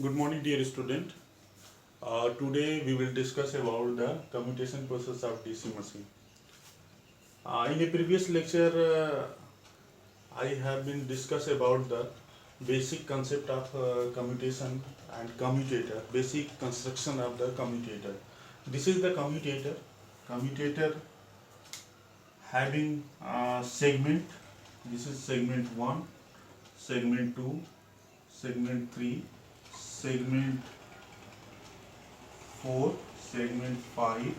Good morning, dear student. Today we will discuss about the commutation process of DC machine. In a previous lecture, I have been discuss about the basic concept of commutation and commutator, basic construction of the commutator. This is the commutator. Commutator having segment. This is segment 1, segment 2, segment 3, segment 4, segment 5,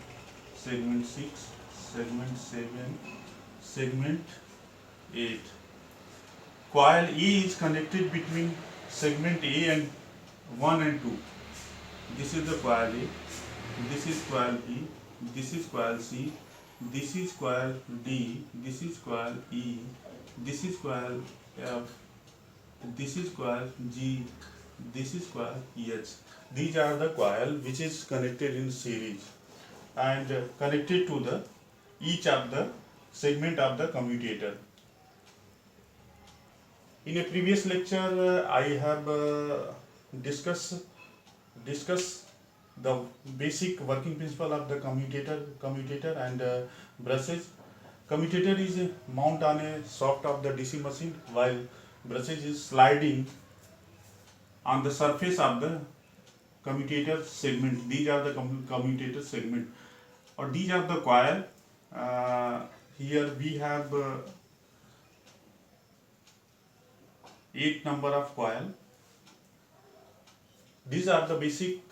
segment 6, segment 7, segment 8. Coil E is connected between segment A and 1 and 2. This is the coil A, this is coil B, this is coil C, this is coil D, this is coil E, this is coil F, this is coil G, this is coil H. These are the coil which is connected in series and connected to the each of the segment of the commutator. In a previous lecture, I have discussed the basic working principle of the commutator and brushes. Commutator is mount on a shaft of the DC machine, while brushes is sliding on the surface of the commutator segment. These are the commutator segment, or these are the coil. Here we have 8 number of coil. These are the basic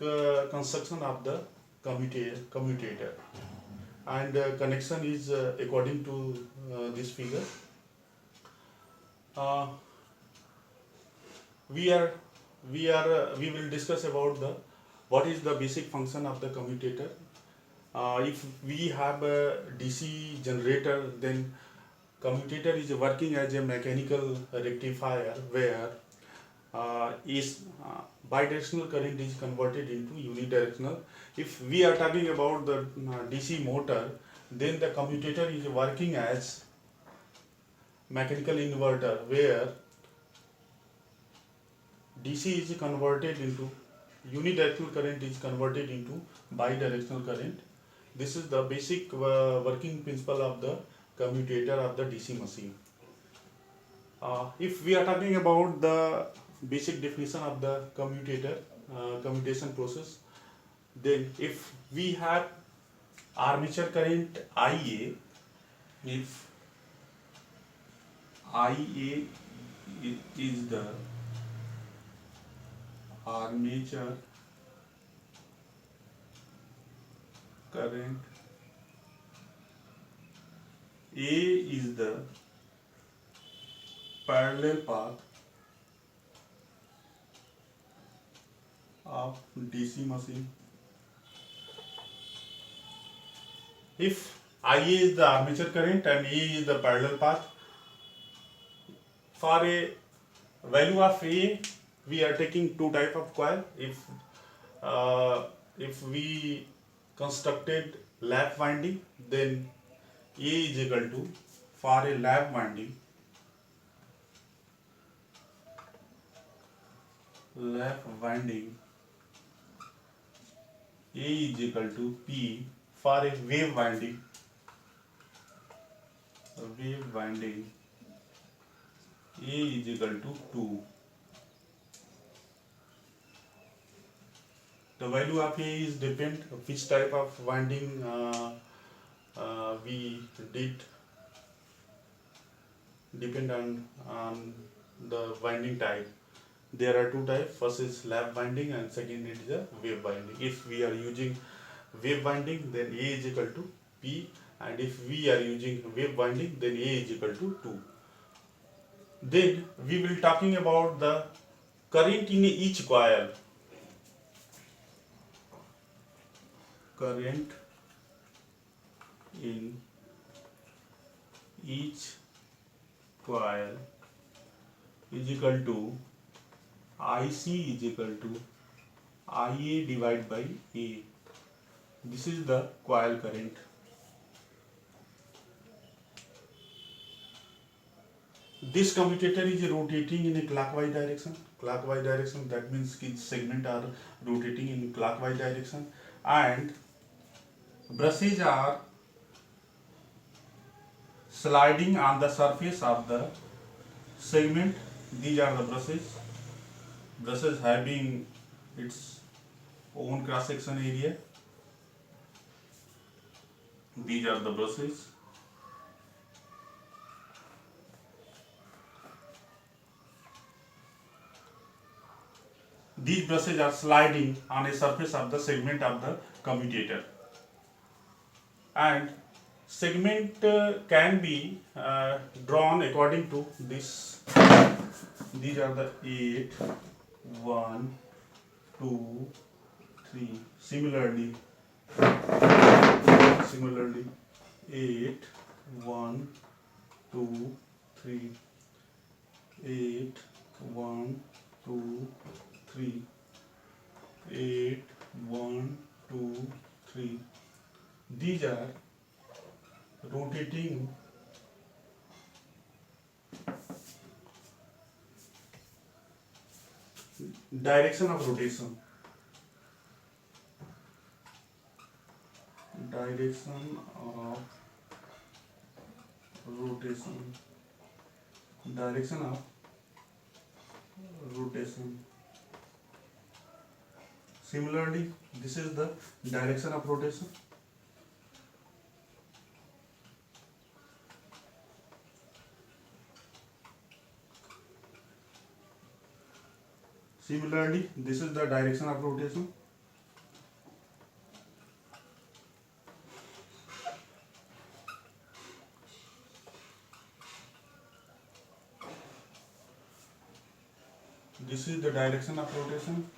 construction of the commutator, and connection is according to this figure. Uh, we are we will discuss about the what is the basic function of the commutator. If we have a DC generator, then commutator is working as a mechanical rectifier where bidirectional current is converted into unidirectional. If we are talking about the DC motor, then the commutator is working as mechanical inverter where DC is converted into unidirectional current is converted into bidirectional current. This is the basic working principle of the commutator of the DC machine. If we are talking about the basic definition of the commutator commutation process, then if we have armature current IA, if IA is the armature current, A is the parallel path of DC machine. If IA is the armature current and A is the parallel path, for a value of A, we are taking two type of coil. If we constructed lap winding, then A is equal to, for a lap winding, A is equal to P. For a wave winding, A is equal to 2. The value of A is depend which type of winding we did, depend on the winding type. There are two types. First is lap winding and second is the wave winding. If we are using wave winding, then A is equal to P, and if we are using wave winding, then A is equal to 2. Then we will talking about the current in each coil. Current in each coil is equal to IC is equal to IA divided by A. This is the coil current. this commutator is rotating in a clockwise direction. Clockwise direction, that means कि segment are rotating in clockwise direction, and brushes are sliding on the surface of the segment. These are the brushes. Brushes having its own cross section area. These are the brushes. These brushes are sliding on a surface of the segment of the commutator, and segment can be drawn according to this. These are the 8, 1, 2, 3. Similarly 8, 1, 2, 3. 8, 1, 2, 3. 8, 1, 2, 3. These are rotating direction of rotation. Direction of rotation. Direction of rotation. Similarly, this is the direction of rotation. Similarly, this is the direction of rotation. This is the direction of rotation.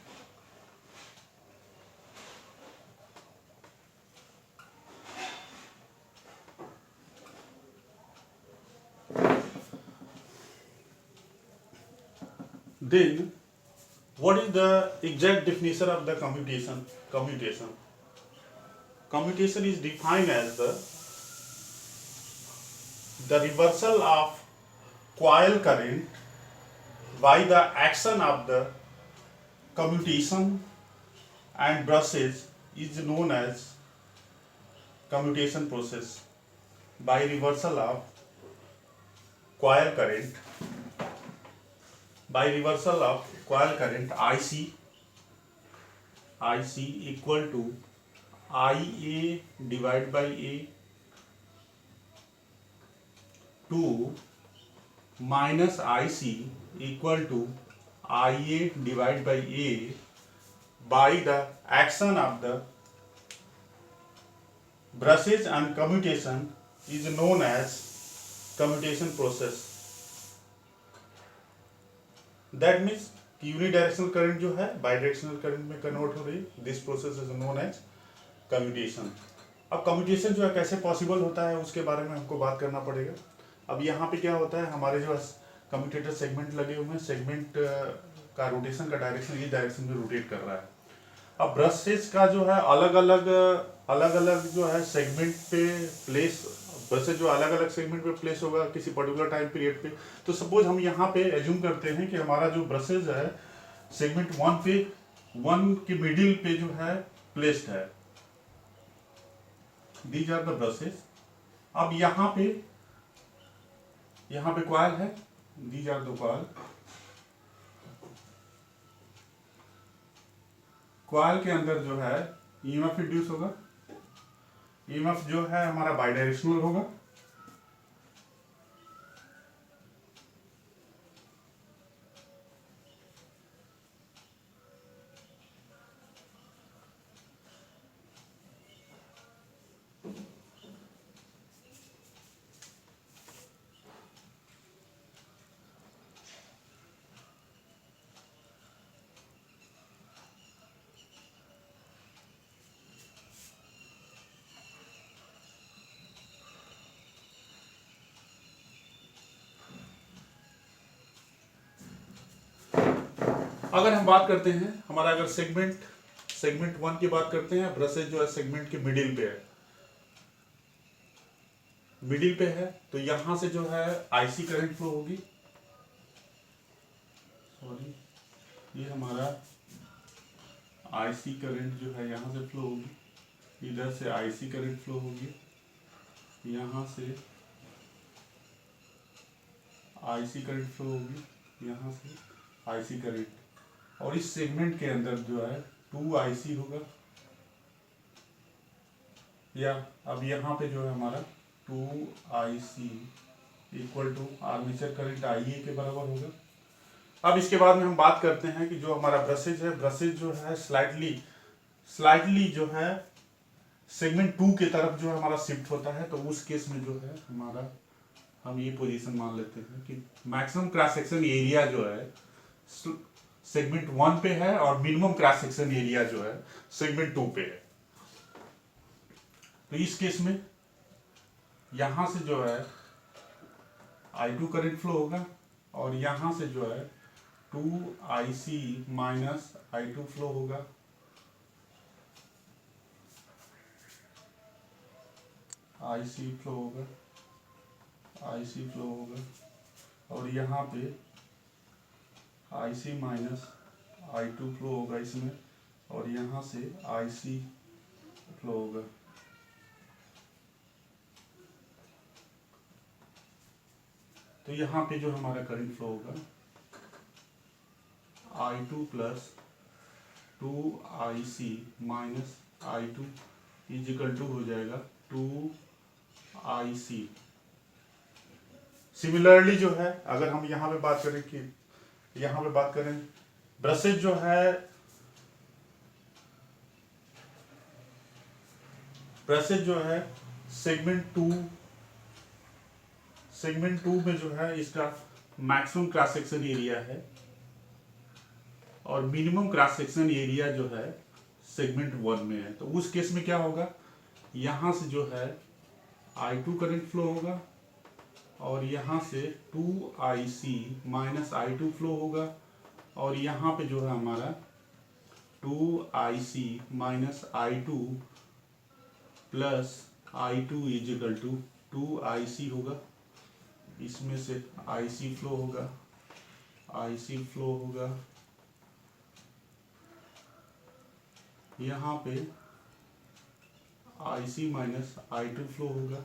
Then, what is the exact definition of the commutation? Commutation is defined as the reversal of coil current by the action of the commutation and brushes is known as commutation process. By reversal of coil current, IC equal to IA divided by A 2 minus IC equal to IA divided by A by the action of the brushes and commutation is known as commutation process. That means unidirectional current जो है bidirectional current में convert हो रही है. This process is known as commutation. अब commutation जो है कैसे पॉसिबल होता है उसके बारे में हमको बात करना पड़ेगा. अब यहाँ पे क्या होता है, हमारे जो कम्यूटेटर सेगमेंट लगे हुए हैं, सेगमेंट का रोटेशन का डायरेक्शन इस डायरेक्शन में रोटेट कर रहा है. अब ब्रशेस का जो है अलग अलग जो है सेगमेंट पे प्लेस, ब्रशेस जो अलग अलग सेगमेंट पे प्लेस होगा किसी पर्टिकुलर टाइम पीरियड पे. तो सपोज हम यहाँ पे एज्यूम करते हैं कि हमारा जो ब्रशेस है सेगमेंट 1 के मिडिल पे जो है प्लेस्ड है. These are the brushes. अब यहाँ पे कॉइल है. These are the coil. Coil के अंदर जो है ईएमएफ इंड्यूस होगा. ईएमएफ जो है हमारा बाइडायरेक्शनल होगा. अगर हम बात करते हैं हमारा, अगर सेगमेंट 1 की बात करते हैं, ब्रशेज जो है सेगमेंट के मिडिल पे है, तो यहां से जो है आईसी करंट फ्लो होगी. सॉरी, ये हमारा आईसी करंट जो है यहाँ से फ्लो होगी, इधर से आईसी करंट फ्लो होगी, यहाँ से आईसी करंट फ्लो होगी, यहाँ से आईसी करंट, और इस सेगमेंट के अंदर जो है 2IC होगा, या अब यहाँ पे जो है हमारा 2IC equal to armature current IA के बराबर होगा। अब इसके बाद में हम बात करते हैं कि जो हमारा ब्रशेज है, ब्रशेज जो है स्लाइटली जो है सेगमेंट 2 की तरफ जो है हमारा शिफ्ट होता है, तो उस केस में जो है हमारा हम ये पोजीशन मान लेते हैं कि मैक्सिमम क्रॉस सेक्शन एरिया जो है सेगमेंट 1 पे है और मिनिमम क्रॉस सेक्शन एरिया जो है सेगमेंट 2 पे है। तो इस केस में यहां से जो है I2 करंट फ्लो होगा और यहां से जो है 2IC माइनस I2 फ्लो होगा, IC फ्लो होगा, IC फ्लो होगा, और यहाँ पे IC माइनस I2 फ्लो होगा इसमें, और यहाँ से IC फ्लो होगा। तो यहाँ पे जो हमारा करंट फ्लो होगा I2 plus 2IC minus I2 is equal to हो जाएगा 2IC। सिमिलरली जो है अगर हम यहाँ पे बात करें कि यहाँ पे बात करें ब्रशेज जो है, ब्रशेज जो है सेगमेंट 2 में जो है इसका मैक्सिमम क्रॉस सेक्शन एरिया है और मिनिमम क्रॉस सेक्शन एरिया जो है सेगमेंट 1 में है। तो उस केस में क्या होगा, यहाँ से जो है I2 करंट फ्लो होगा और यहाँ से 2IC माइनस I2 फ्लो होगा, और यहाँ पे जो है हमारा 2IC minus I2 plus I2 is equal to 2IC होगा। इसमें से IC फ्लो होगा, IC फ्लो होगा, यहाँ पे IC माइनस I2 फ्लो होगा,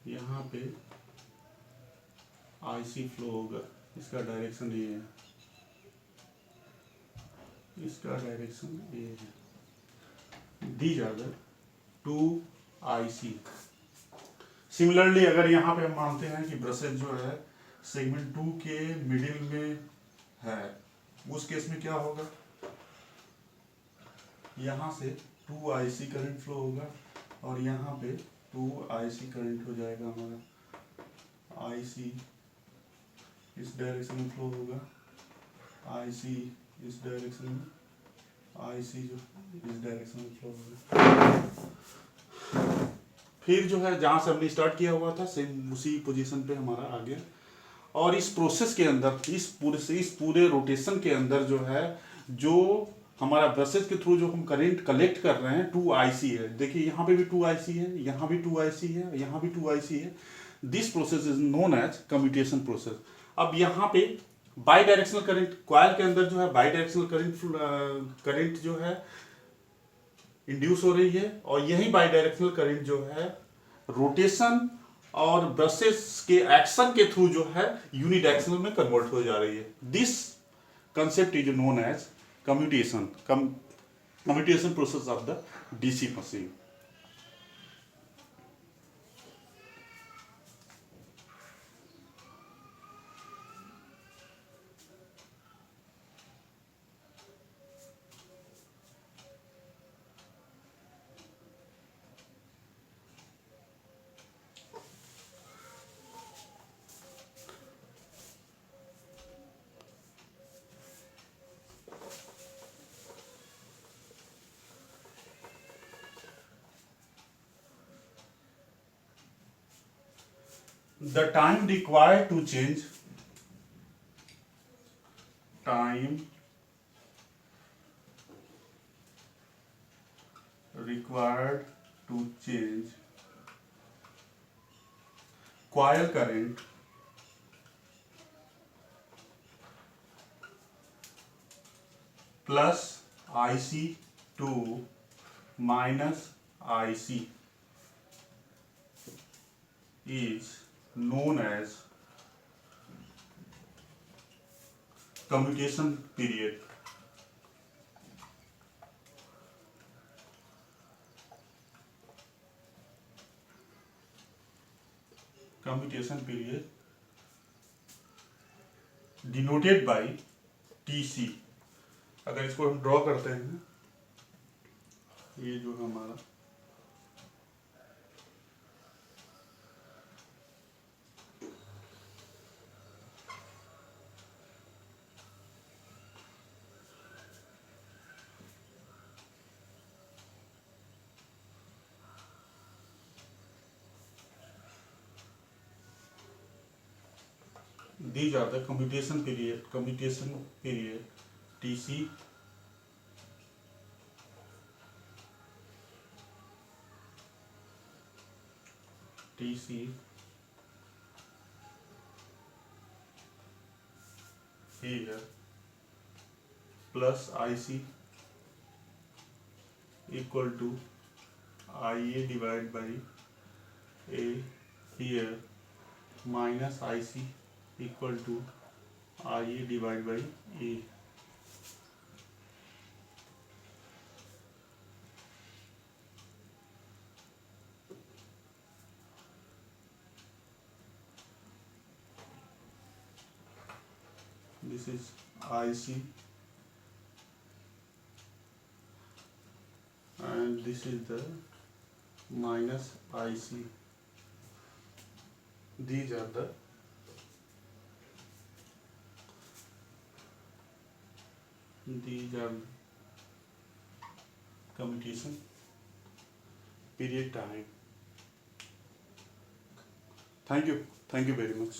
यहाँ पे IC फ्लो होगा। इसका डायरेक्शन ये है, इसका डायरेक्शन ये है। These are the 2IC। Similarly अगर यहाँ पे हम मानते हैं कि ब्रशेज जो है सेगमेंट 2 के मिडिल में है, उस केस में क्या होगा, यहाँ से 2IC करंट फ्लो होगा और यहाँ पे 2IC करंट हो जाएगा हमारा। IC इस डायरेक्शन में फ्लो होगा, IC इस डायरेक्शन में, IC जो इस डायरेक्शन में फ्लो होगा। फिर जो है जहाँ से हमने स्टार्ट किया हुआ था सेम उसी पोजीशन पे हमारा आ गया। और इस प्रोसेस के अंदर इस पूरे रोटेशन के अंदर जो है जो हमारा ब्रशेज के थ्रू जो हम करंट कलेक्ट कर रहे हैं 2IC है। देखिए यहाँ पे भी 2IC है, यहाँ भी 2IC है, यहाँ भी 2IC है। This process is known as commutation process. अब यहाँ पे बाई डायरेक्शनल करंट कॉइल के अंदर जो है बाई डायरेक्शनल करंट जो है इंड्यूस हो रही है और यही बाई डायरेक्शनल करंट जो है रोटेशन और ब्रशेस के एक्शन के थ्रू जो है यूनिडायरेक्शनल में कन्वर्ट हो जा रही है। This concept is known as commutation process of the DC machine. The time required to change coil current plus IC2 minus IC is known as commutation period. Commutation period denoted by TC. अगर इसको हम draw करते हैं, ये जो हमारा these are the commutation period TC here plus IC equal to IA divided by A here minus IC equal to IA divided by A. This is IC and this is the minus IC. These are the commutation period time. Thank you very much.